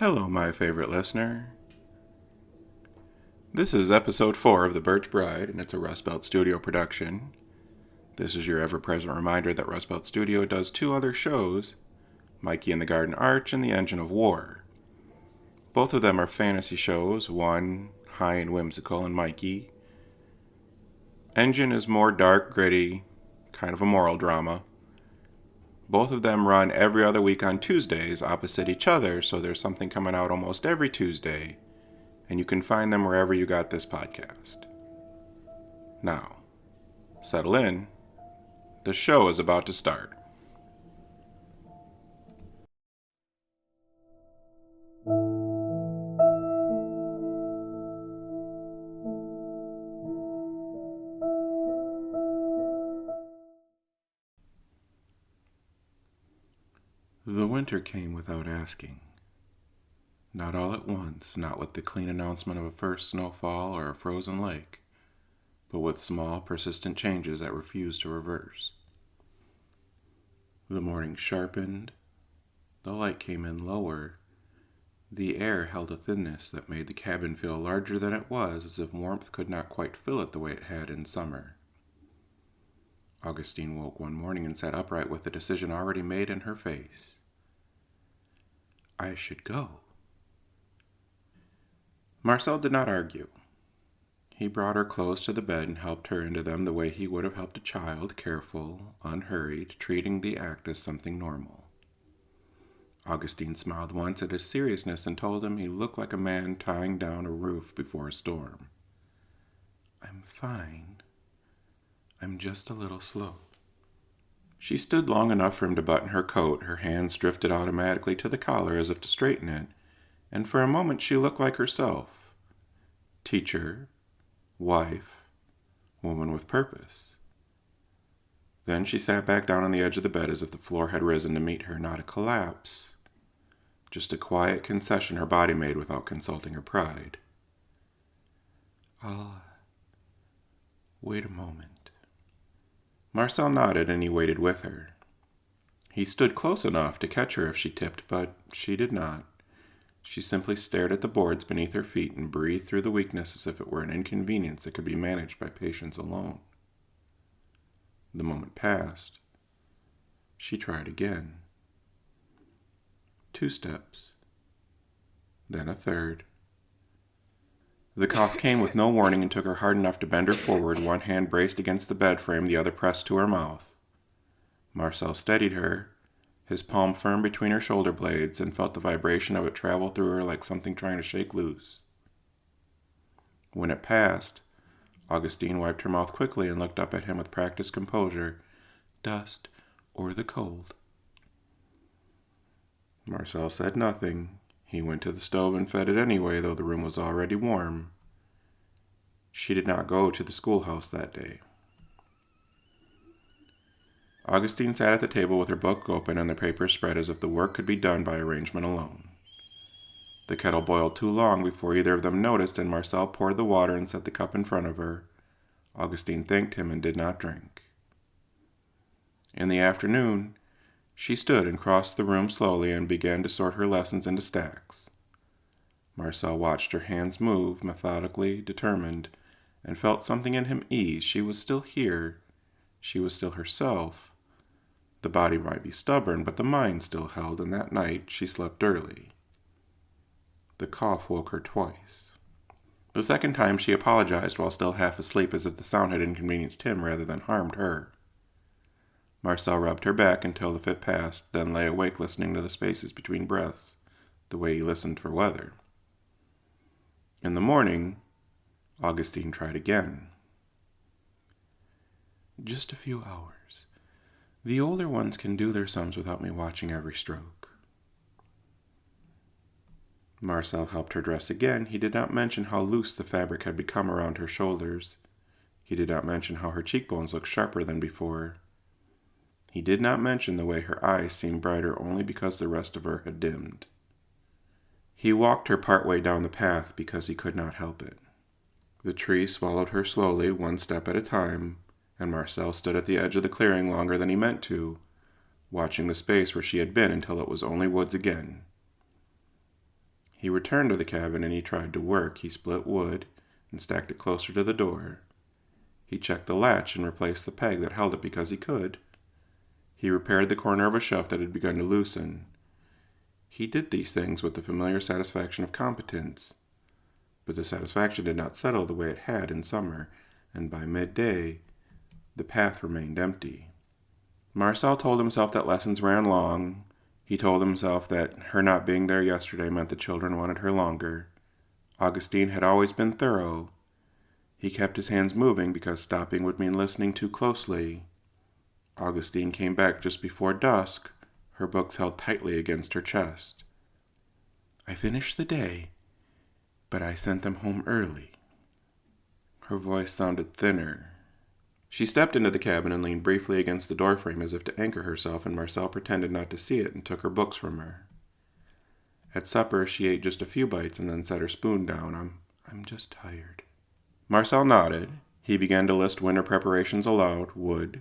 Hello, my favorite listener. This is episode 4 of The Birch Bride, and it's a Rust Belt Studio production. This is your ever-present reminder that Rust Belt Studio does 2 other shows, Mikey and the Garden Arch and The Engine of War. Both of them are fantasy shows, one high and whimsical and Mikey. Engine is more dark, gritty, kind of a moral drama. Both of them run every other week on Tuesdays opposite each other, so there's something coming out almost every Tuesday, and you can find them wherever you got this podcast. Now, settle in. The show is about to start. The winter came without asking. Not all at once, not with the clean announcement of a first snowfall or a frozen lake, but with small, persistent changes that refused to reverse. The morning sharpened, the light came in lower, the air held a thinness that made the cabin feel larger than it was, as if warmth could not quite fill it the way it had in summer. Augustine woke one morning and sat upright with the decision already made in her face. I should go. Marcel did not argue. He brought her clothes to the bed and helped her into them the way he would have helped a child, careful, unhurried, treating the act as something normal. Augustine smiled once at his seriousness and told him he looked like a man tying down a roof before a storm. I'm fine. I'm just a little slow. She stood long enough for him to button her coat. Her hands drifted automatically to the collar as if to straighten it, and for a moment she looked like herself. Teacher, wife, woman with purpose. Then she sat back down on the edge of the bed as if the floor had risen to meet her, not a collapse, just a quiet concession her body made without consulting her pride. I'll wait a moment. Marcel nodded and he waited with her. He stood close enough to catch her if she tipped, but she did not. She simply stared at the boards beneath her feet and breathed through the weakness as if it were an inconvenience that could be managed by patience alone. The moment passed. She tried again. 2 steps. Then a third. The cough came with no warning and took her hard enough to bend her forward, one hand braced against the bed frame, the other pressed to her mouth. Marcel steadied her, his palm firm between her shoulder blades, and felt the vibration of it travel through her like something trying to shake loose. When it passed, Augustine wiped her mouth quickly and looked up at him with practiced composure. Dust or the cold? Marcel said nothing. He went to the stove and fed it anyway, though the room was already warm. She did not go to the schoolhouse that day. Augustine sat at the table with her book open and the papers spread as if the work could be done by arrangement alone. The kettle boiled too long before either of them noticed, and Marcel poured the water and set the cup in front of her. Augustine thanked him and did not drink. In the afternoon, she stood and crossed the room slowly and began to sort her lessons into stacks. Marcel watched her hands move, methodically, determined, and felt something in him ease. She was still here. She was still herself. The body might be stubborn, but the mind still held, and that night she slept early. The cough woke her twice. The second time she apologized while still half asleep, as if the sound had inconvenienced him rather than harmed her. Marcel rubbed her back until the fit passed, then lay awake listening to the spaces between breaths, the way he listened for weather. In the morning, Augustine tried again. Just a few hours. The older ones can do their sums without me watching every stroke. Marcel helped her dress again. He did not mention how loose the fabric had become around her shoulders. He did not mention how her cheekbones looked sharper than before. He did not mention the way her eyes seemed brighter only because the rest of her had dimmed. He walked her part way down the path because he could not help it. The tree swallowed her slowly, one step at a time, and Marcel stood at the edge of the clearing longer than he meant to, watching the space where she had been until it was only woods again. He returned to the cabin and he tried to work. He split wood and stacked it closer to the door. He checked the latch and replaced the peg that held it because he could. He repaired the corner of a shelf that had begun to loosen. He did these things with the familiar satisfaction of competence. But the satisfaction did not settle the way it had in summer, and by midday, the path remained empty. Marcel told himself that lessons ran long. He told himself that her not being there yesterday meant the children wanted her longer. Augustine had always been thorough. He kept his hands moving because stopping would mean listening too closely. Augustine came back just before dusk, her books held tightly against her chest. "I finished the day, but I sent them home early." Her voice sounded thinner. She stepped into the cabin and leaned briefly against the doorframe as if to anchor herself, and Marcel pretended not to see it and took her books from her. At supper, she ate just a few bites and then set her spoon down. I'm just tired." Marcel nodded. He began to list winter preparations aloud: wood,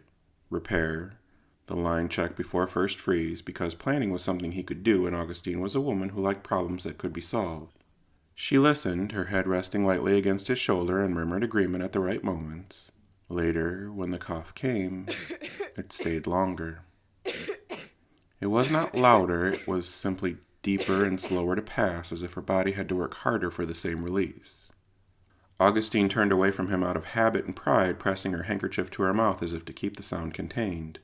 repair, the line check before first freeze, because planning was something he could do, and Augustine was a woman who liked problems that could be solved. She listened, her head resting lightly against his shoulder, and murmured agreement at the right moments. Later, when the cough came, it stayed longer. It was not louder, it was simply deeper and slower to pass, as if her body had to work harder for the same release. Augustine turned away from him out of habit and pride, pressing her handkerchief to her mouth as if to keep the sound contained.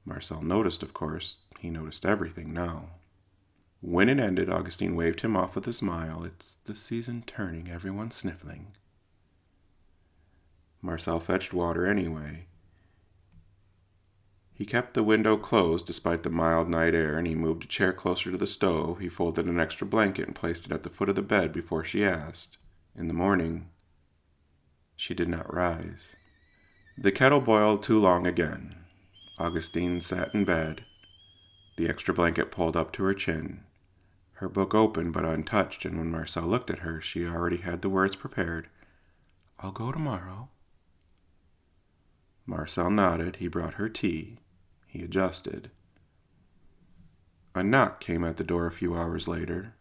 Marcel noticed, of course. He noticed everything now. When it ended, Augustine waved him off with a smile. "It's the season turning, everyone sniffling." Marcel fetched water anyway. He kept the window closed despite the mild night air, and he moved a chair closer to the stove. He folded an extra blanket and placed it at the foot of the bed before she asked. In the morning, she did not rise. The kettle boiled too long again. Augustine sat in bed, the extra blanket pulled up to her chin, her book open but untouched, and when Marcel looked at her, she already had the words prepared. "I'll go tomorrow." Marcel nodded. He brought her tea. He adjusted. A knock came at the door a few hours later.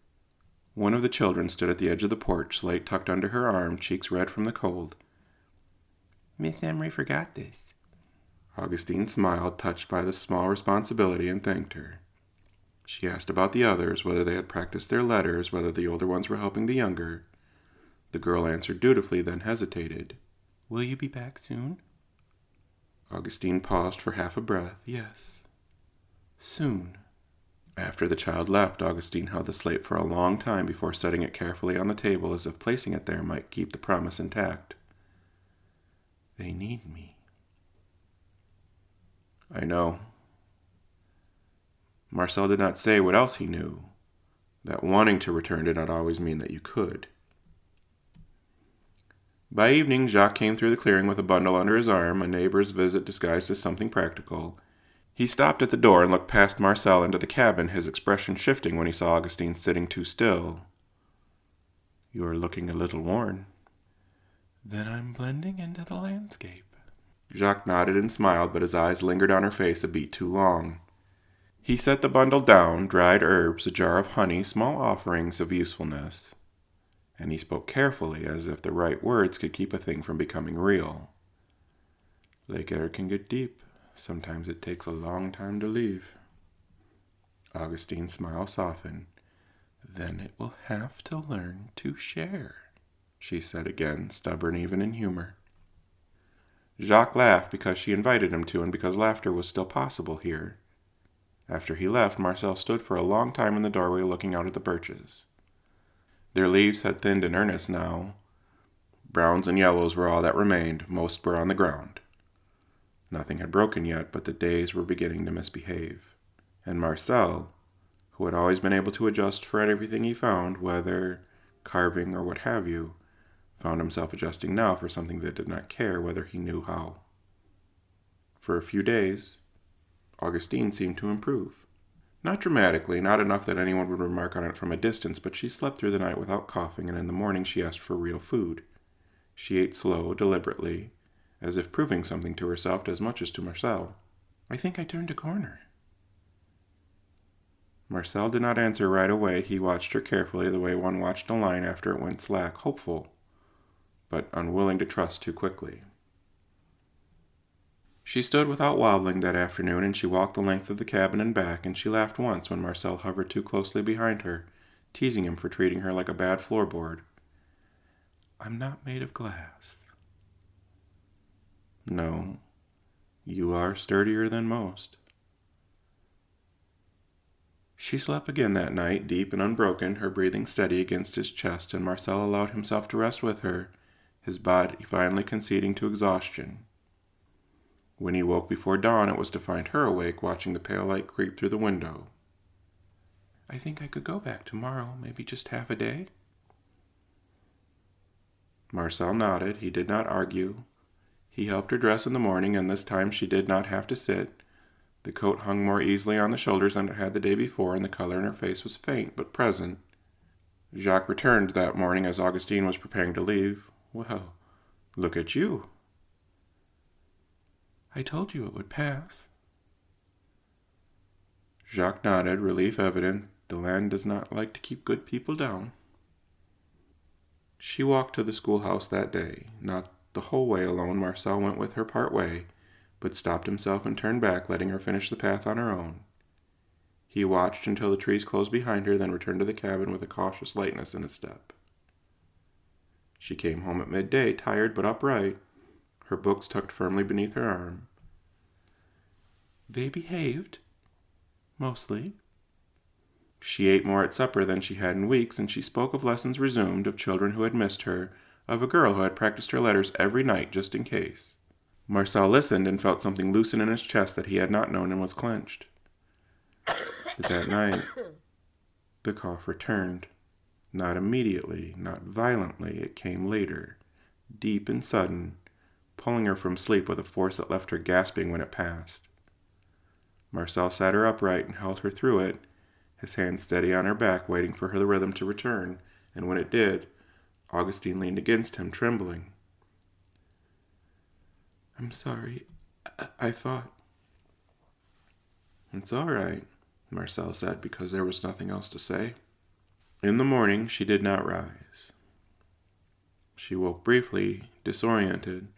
One of the children stood at the edge of the porch, slate tucked under her arm, cheeks red from the cold. "Miss Emery forgot this." Augustine smiled, touched by the small responsibility, and thanked her. She asked about the others, whether they had practiced their letters, whether the older ones were helping the younger. The girl answered dutifully, then hesitated. "Will you be back soon?" Augustine paused for half a breath. "Yes. Soon." After the child left, Augustine held the slate for a long time before setting it carefully on the table, as if placing it there might keep the promise intact. "They need me." "I know." Marcel did not say what else he knew. That wanting to return did not always mean that you could. By evening, Jacques came through the clearing with a bundle under his arm, a neighbor's visit disguised as something practical. He stopped at the door and looked past Marcel into the cabin, his expression shifting when he saw Augustine sitting too still. "You are looking a little worn." "Then I'm blending into the landscape." Jacques nodded and smiled, but his eyes lingered on her face a beat too long. He set the bundle down, dried herbs, a jar of honey, small offerings of usefulness. And he spoke carefully, as if the right words could keep a thing from becoming real. "Lake air can get deep. Sometimes it takes a long time to leave." Augustine's smile softened. "Then it will have to learn to share," she said again, stubborn even in humor. Jacques laughed because she invited him to, and because laughter was still possible here. After he left, Marcel stood for a long time in the doorway looking out at the birches. Their leaves had thinned in earnest now. Browns and yellows were all that remained. Most were on the ground. Nothing had broken yet, but the days were beginning to misbehave. And Marcel, who had always been able to adjust for everything he found, weather, carving, or what have you, found himself adjusting now for something that did not care whether he knew how. For a few days, Augustine seemed to improve. Not dramatically, not enough that anyone would remark on it from a distance, but she slept through the night without coughing, and in the morning she asked for real food. She ate slow, deliberately, as if proving something to herself as much as to Marcel. "I think I turned a corner." Marcel did not answer right away. He watched her carefully, the way one watched a line after it went slack, hopeful, but unwilling to trust too quickly. She stood without wobbling that afternoon, and she walked the length of the cabin and back, and she laughed once when Marcel hovered too closely behind her, teasing him for treating her like a bad floorboard. "I'm not made of glass." "No, you are sturdier than most." She slept again that night, deep and unbroken, her breathing steady against his chest, and Marcel allowed himself to rest with her, his body finally conceding to exhaustion. When he woke before dawn, it was to find her awake, watching the pale light creep through the window. "I think I could go back tomorrow, maybe just half a day." Marcel nodded. He did not argue. He helped her dress in the morning, and this time she did not have to sit. The coat hung more easily on the shoulders than it had the day before, and the color in her face was faint but present. Jacques returned that morning as Augustine was preparing to leave. "Well, look at you." "I told you it would pass." Jacques nodded, relief evident. The land does not like to keep good people down. She walked to the schoolhouse that day. Not the whole way alone. Marcel went with her part way, but stopped himself and turned back, letting her finish the path on her own. He watched until the trees closed behind her, then returned to the cabin with a cautious lightness in his step. She came home at midday, tired but upright, her books tucked firmly beneath her arm. "They behaved, mostly." She ate more at supper than she had in weeks, and she spoke of lessons resumed, of children who had missed her, of a girl who had practiced her letters every night just in case. Marcel listened and felt something loosen in his chest that he had not known and was clenched. But that night, the cough returned. Not immediately, not violently. It came later, deep and sudden, pulling her from sleep with a force that left her gasping when it passed. Marcel sat her upright and held her through it, his hand steady on her back, waiting for the rhythm to return, and when it did, Augustine leaned against him, trembling. "I'm sorry. I thought..." "It's all right," Marcel said, because there was nothing else to say. In the morning, she did not rise. She woke briefly, disoriented,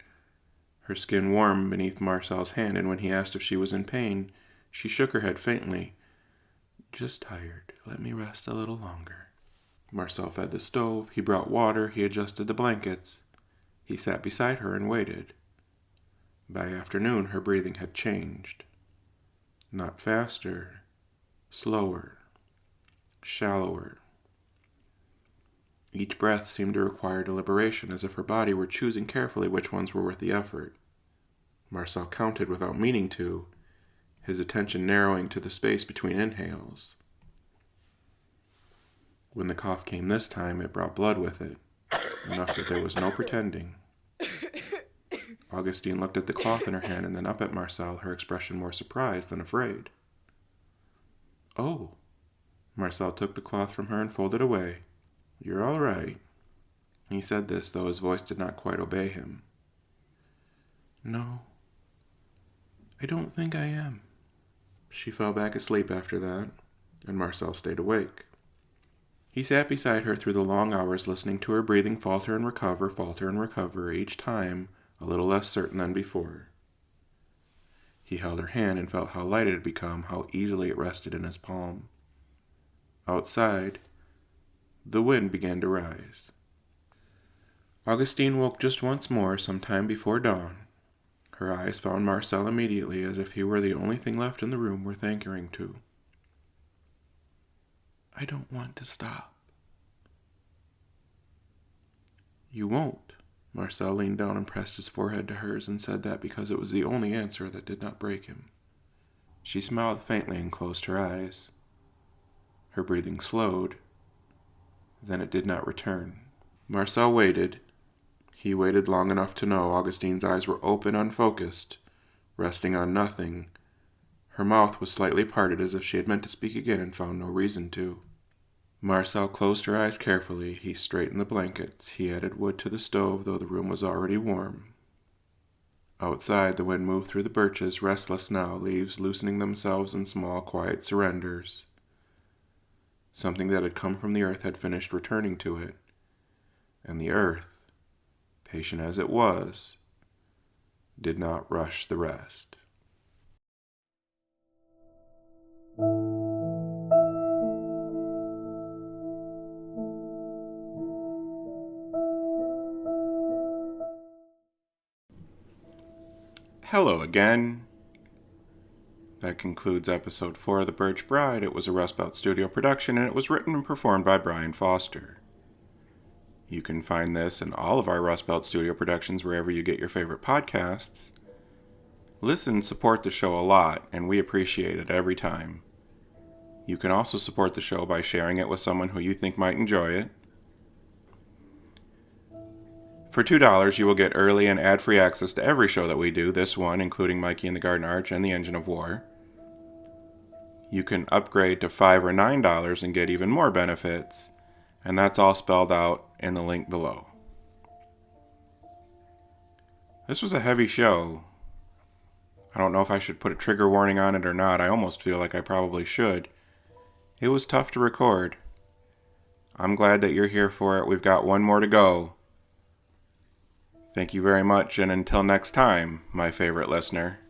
her skin warm beneath Marcel's hand, and when he asked if she was in pain, she shook her head faintly. "Just tired. Let me rest a little longer." Marcel fed the stove. He brought water. He adjusted the blankets. He sat beside her and waited. By afternoon, her breathing had changed. Not faster, slower, shallower. Each breath seemed to require deliberation, as if her body were choosing carefully which ones were worth the effort. Marcel counted without meaning to, his attention narrowing to the space between inhales. When the cough came this time, it brought blood with it, enough that there was no pretending. Augustine looked at the cloth in her hand and then up at Marcel, her expression more surprised than afraid. "Oh." Marcel took the cloth from her and folded it away. "You're all right." He said this, though his voice did not quite obey him. "No, I don't think I am." She fell back asleep after that, and Marcel stayed awake. He sat beside her through the long hours, listening to her breathing falter and recover, each time a little less certain than before. He held her hand and felt how light it had become, how easily it rested in his palm. Outside, the wind began to rise. Augustine woke just once more, some time before dawn. Her eyes found Marcel immediately, as if he were the only thing left in the room worth anchoring to. "I don't want to stop." "You won't." Marcel leaned down and pressed his forehead to hers, and said that because it was the only answer that did not break him. She smiled faintly and closed her eyes. Her breathing slowed. Then it did not return. Marcel waited. He waited long enough to know Augustine's eyes were open, unfocused, resting on nothing. Her mouth was slightly parted, as if she had meant to speak again and found no reason to. Marcel closed her eyes carefully. He straightened the blankets. He added wood to the stove, though the room was already warm. Outside, the wind moved through the birches, restless now, leaves loosening themselves in small, quiet surrenders. Something that had come from the earth had finished returning to it, and the earth, patient as it was, did not rush the rest. Hello again. That concludes episode 4 of The Birch Bride. It was a Rust Belt Studio production, and it was written and performed by Bryan Foster. You can find this and all of our Rust Belt Studio productions wherever you get your favorite podcasts. Listen, support the show a lot, and we appreciate it every time. You can also support the show by sharing it with someone who you think might enjoy it. For $2, you will get early and ad-free access to every show that we do, this one including Mikey and the Garden Arch and the Engine of War. You can upgrade to $5 or $9 and get even more benefits, and that's all spelled out in the link below. This was a heavy show. I don't know if I should put a trigger warning on it or not. I almost feel like I probably should. It was tough to record. I'm glad that you're here for it. We've got one more to go. Thank you very much, and until next time, my favorite listener.